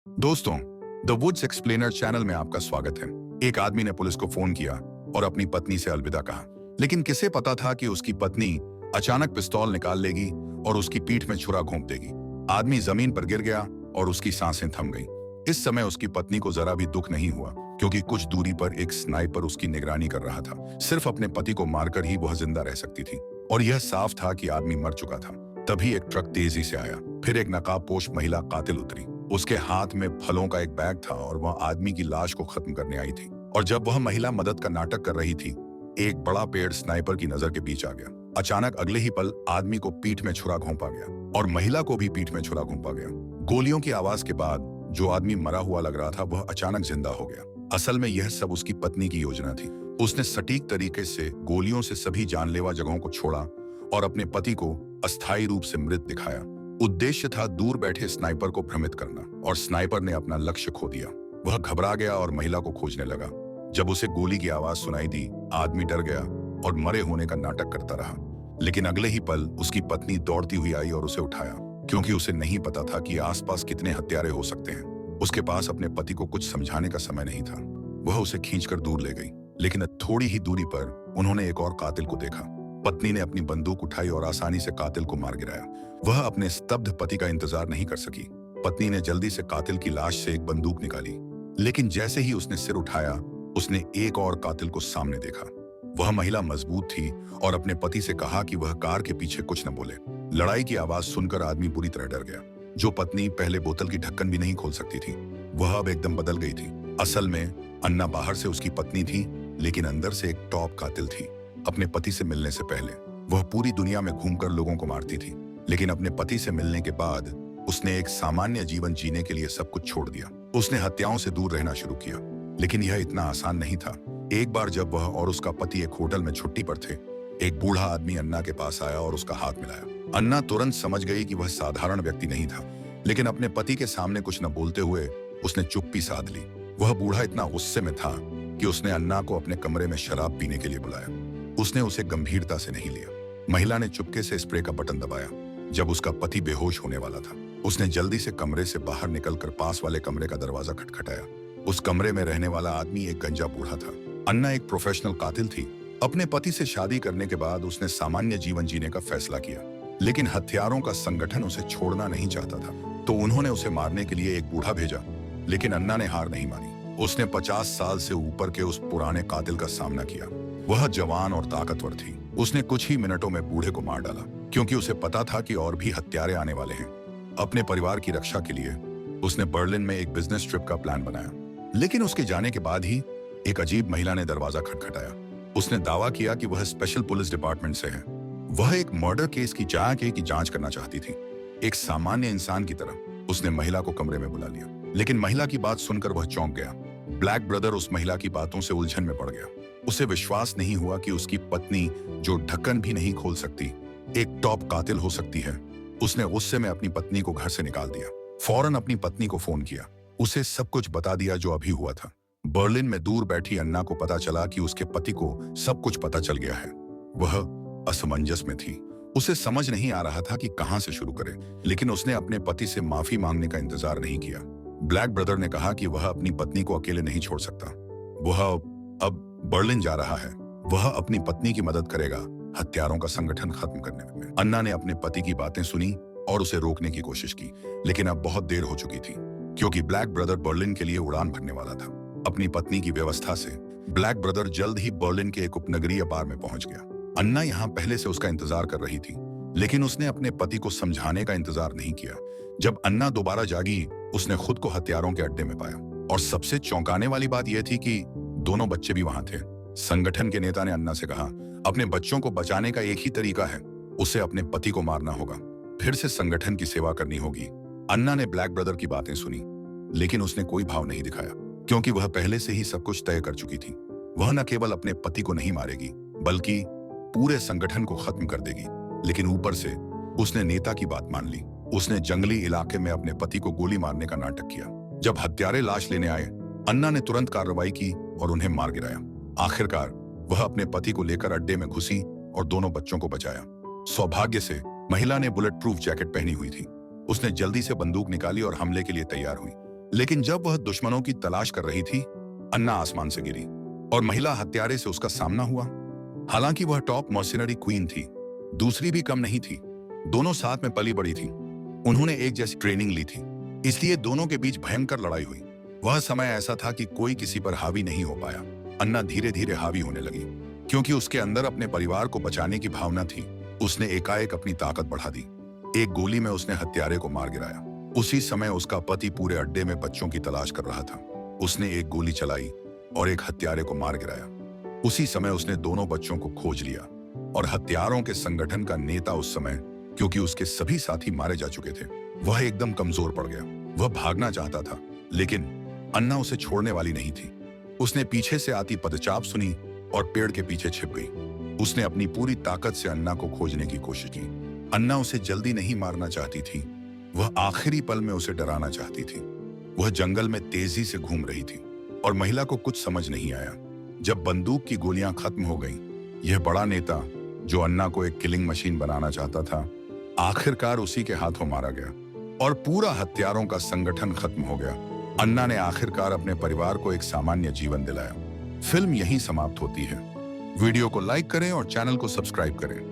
दोस्तों, the woods explainer channel में आपका स्वागत है। एक आदमी ने पुलिस को फोन किया और अपनी पत्नी से अलविदा कहा, लेकिन किसे पता था कि उसकी पत्नी अचानक पिस्तौल निकाल लेगी और उसकी पीठ में छुरा घोंप देगी। आदमी जमीन पर गिर गया और उसकी सांसें थम गईं। इस समय उसकी पत्नी को जरा भी दुख नहीं हुआ, क्योंकि कुछ दूरी पर एक स्नाइपर उसकी निगरानी कर रहा था। सिर्फ अपने पति को मारकर ही वह जिंदा रह सकती थी, और यह साफ था कि आदमी मर चुका था। तभी एक ट्रक तेजी से आया, फिर एक नकाबपोश महिला कातिल उतरी। उसके हाथ में फलों का एक बैग था और वह आदमी की लाश को खत्म करने आई थी। और जब वह महिला मदद का नाटक कर रही थी, एक बड़ा पेड़ स्नाइपर की नजर के बीच आ गया। अचानक अगले ही पल आदमी को पीठ में छुरा घोंपा गया और महिला को भी पीठ में छुरा घोंपा गया। गोलियों की आवाज के बाद जो आदमी मरा हुआ लग रहा था, वह अचानक जिंदा हो गया। असल में यह सब उसकी पत्नी की योजना थी। उसने सटीक तरीके से गोलियों से सभी जानलेवा जगहों को छोड़ा और अपने पति को अस्थायी रूप से मृत दिखाया। उद्देश्य था दूर बैठे स्नाइपर को भ्रमित करना, और स्नाइपर ने अपना लक्ष्य खो दिया। वह घबरा गया और महिला को खोजने लगा। जब उसे गोली की आवाज सुनाई दी, आदमी डर गया और मरे होने का नाटक करता रहा। लेकिन अगले ही पल उसकी पत्नी दौड़ती हुई आई और उसे उठाया, क्योंकि उसे नहीं पता था कि आसपास कितने हत्यारे हो सकते हैं। उसके पास अपने पति को कुछ समझाने का समय नहीं था। वह उसे खींचकर दूर ले गई, लेकिन थोड़ी ही दूरी पर उन्होंने एक और कातिल को देखा। पत्नी ने अपनी बंदूक उठाई और आसानी से कातिल को मार गिराया। वह अपने स्तब्ध पति का इंतजार नहीं कर सकी। पत्नी ने जल्दी से कातिल की लाश से एक बंदूक निकाली, लेकिन जैसे ही उसने सिर उठाया, उसने एक और कातिल को सामने देखा। वह महिला मजबूत थी और अपने पति से कहा कि वह कार के पीछे कुछ न बोले। लड़ाई की आवाज सुनकर आदमी बुरी तरह डर गया। जो पत्नी पहले बोतल की ढक्कन भी नहीं खोल सकती थी, वह अब एकदम बदल गई थी। असल में अन्ना बाहर से उसकी पत्नी थी, लेकिन अंदर से एक टॉप कातिल थी। अपने पति से मिलने से पहले वह पूरी दुनिया में घूमकर लोगों को मारती थी, लेकिन अपने पति से मिलने के बाद उसने एक सामान्य जीवन जीने के लिए सब कुछ छोड़ दिया। उसने हत्याओं से दूर रहना शुरू किया, लेकिन यह इतना आसान नहीं था। एक बार जब वह और उसका पति एक होटल में छुट्टी पर थे, एक बूढ़ा आदमी अन्ना के पास आया और उसका हाथ मिलाया। अन्ना तुरंत समझ गई कि वह साधारण व्यक्ति नहीं था, लेकिन अपने पति के सामने कुछ न बोलते हुए उसने चुप्पी साध ली। वह बूढ़ा इतना गुस्से में था कि उसने अन्ना को अपने कमरे में शराब पीने के लिए बुलाया। उसने उसे गंभीरता से नहीं लिया। महिला ने चुपके से स्प्रे का बटन दबाया। जब उसका पति बेहोश होने वाला था, उसने जल्दी से कमरे से बाहर निकलकर पास वाले कमरे का दरवाजा खटखटाया। उस कमरे में रहने वाला आदमी एक गंजा बूढ़ा था। अन्ना एक प्रोफेशनल कातिल थी। अपने पति से शादी करने के बाद उसने सामान्य जीवन जीने का फैसला किया, लेकिन हत्यारों का संगठन उसे छोड़ना नहीं चाहता था, तो उन्होंने उसे मारने के लिए एक बूढ़ा भेजा। लेकिन अन्ना ने हार नहीं मानी। उसने 50 साल से ऊपर के उस पुराने कातिल का सामना किया। वह जवान और ताकतवर थी। उसने कुछ ही मिनटों में बूढ़े को मार डाला, क्योंकि उसे पता था कि और भी हत्यारे आने वाले हैं। अपने परिवार की रक्षा के लिए उसने बर्लिन में एक बिजनेस ट्रिप का प्लान बनाया, लेकिन उसके जाने के बाद ही एक अजीब महिला ने दरवाजा खटखटाया। उसने दावा किया कि वह स्पेशल पुलिस डिपार्टमेंट से है। वह एक मर्डर केस की जांच करना चाहती थी। एक सामान्य इंसान की तरह उसने महिला को कमरे में बुला लिया, लेकिन महिला की बात सुनकर वह चौंक गया। ब्लैक ब्रदर उस महिला की बातों से उलझन में पड़ गया। उसे विश्वास नहीं हुआ कि उसकी पत्नी, जो ढक्कन भी नहीं खोल सकती, एक टॉप कातिल हो सकती है। उसने गुस्से में अपनी पत्नी को घर से निकाल दिया। फौरन अपनी पत्नी को फोन किया, उसे सब कुछ बता दिया जो अभी हुआ था। बर्लिन में दूर बैठी अन्ना को पता चला कि उसके पति को सब कुछ पता चल गया है। वह असमंजस में थी। उसे समझ नहीं आ रहा था कि कहां से शुरू करे, लेकिन उसने अपने पति से माफी मांगने का इंतजार नहीं किया। ब्लैक ब्रदर ने कहा कि वह अपनी पत्नी को अकेले नहीं छोड़ सकता। वह अब बर्लिन जा रहा है। वह अपनी पत्नी की मदद करेगा हत्यारों का संगठन खत्म करने में। अन्ना ने अपने पति की बातें सुनी और उसे रोकने की कोशिश की, लेकिन अब बहुत देर हो चुकी थी, क्योंकि ब्लैक ब्रदर बर्लिन के लिए उड़ान भरने वाला था। अपनी पत्नी की व्यवस्था से ब्लैक ब्रदर जल्द ही बर्लिन के एक उपनगरीय बार में पहुंच गया। अन्ना यहाँ पहले से उसका इंतजार कर रही थी, लेकिन उसने अपने पति को समझाने का इंतजार नहीं किया। जब अन्ना दोबारा जागी, उसने खुद को हत्यारों के अड्डे में पाया, और सबसे चौंकाने वाली बात यह थी कि दोनों बच्चे भी वहां थे। संगठन के नेता ने अन्ना से कहा, अपने बच्चों को बचाने का एक ही तरीका है, उसे अपने पति को मारना होगा, फिर से संगठन की सेवा करनी होगी। अन्ना ने ब्लैक ब्रदर की बातें सुनी, लेकिन उसने कोई भाव नहीं दिखाया, क्योंकि वह पहले से ही सब कुछ तय कर चुकी थी। वह न केवल अपने पति को नहीं मारेगी, बल्कि पूरे संगठन को खत्म कर देगी। लेकिन ऊपर से उसने नेता की बात मान ली। उसने जंगली इलाके में अपने पति को गोली मारने का नाटक किया। जब हत्यारे लाश लेने आए, अन्ना ने तुरंत कार्रवाई की और उन्हें मार गिराया। आखिरकार वह अपने पति को लेकर अड्डे में घुसी और दोनों बच्चों को बचाया। सौभाग्य से महिला ने बुलेट प्रूफ जैकेट पहनी हुई थी। उसने जल्दी से बंदूक निकाली और हमले के लिए तैयार हुई। लेकिन जब वह दुश्मनों की तलाश कर रही थी, अन्ना आसमान से गिरी और महिला हत्यारे से उसका सामना हुआ। हालांकि वह टॉप मर्सिनरी क्वीन थी, दूसरी भी कम नहीं थी। दोनों साथ में पली बड़ी थी, उन्होंने एक जैसी ट्रेनिंग ली थी, इसलिए दोनों के बीच भयंकर लड़ाई हुई। वह समय ऐसा था कि कोई किसी पर हावी नहीं हो पाया। अन्ना धीरे धीरे हावी होने लगी, क्योंकि उसके अंदर अपने परिवार को बचाने की भावना थी। उसने एकाएक अपनी ताकत बढ़ा दी। एक गोली में उसने हत्यारे को मार गिराया। उसी समय उसका पति पूरे अड्डे में बच्चों की तलाश कर रहा था। उसने एक गोली चलाई और एक हत्यारे को मार गिराया। उसी समय उसने दोनों बच्चों को खोज लिया और हत्यारों के संगठन का नेता उस समय, क्योंकि उसके सभी साथी मारे जा चुके थे, वह एकदम कमजोर पड़ गया। वह भागना चाहता था, लेकिन अन्ना उसे छोड़ने वाली नहीं थी। उसने पीछे से आती पदचाप सुनी और पेड़ के पीछे छिप गई। उसने अपनी पूरी ताकत से अन्ना को खोजने की कोशिश की। अन्ना उसे जल्दी नहीं मारना चाहती थी, वह आखिरी पल में उसे डराना चाहती थी। वह जंगल में तेजी से घूम रही थी और महिला को कुछ समझ नहीं आया। जब बंदूक की गोलियां खत्म हो गईं, यह बड़ा नेता जो अन्ना को एक किलिंग मशीन बनाना चाहता था, आखिरकार उसी के हाथों मारा गया और पूरा हत्यारों का संगठन खत्म हो गया। अन्ना ने आखिरकार अपने परिवार को एक सामान्य जीवन दिलाया। फिल्म यहीं समाप्त होती है। वीडियो को लाइक करें और चैनल को सब्सक्राइब करें।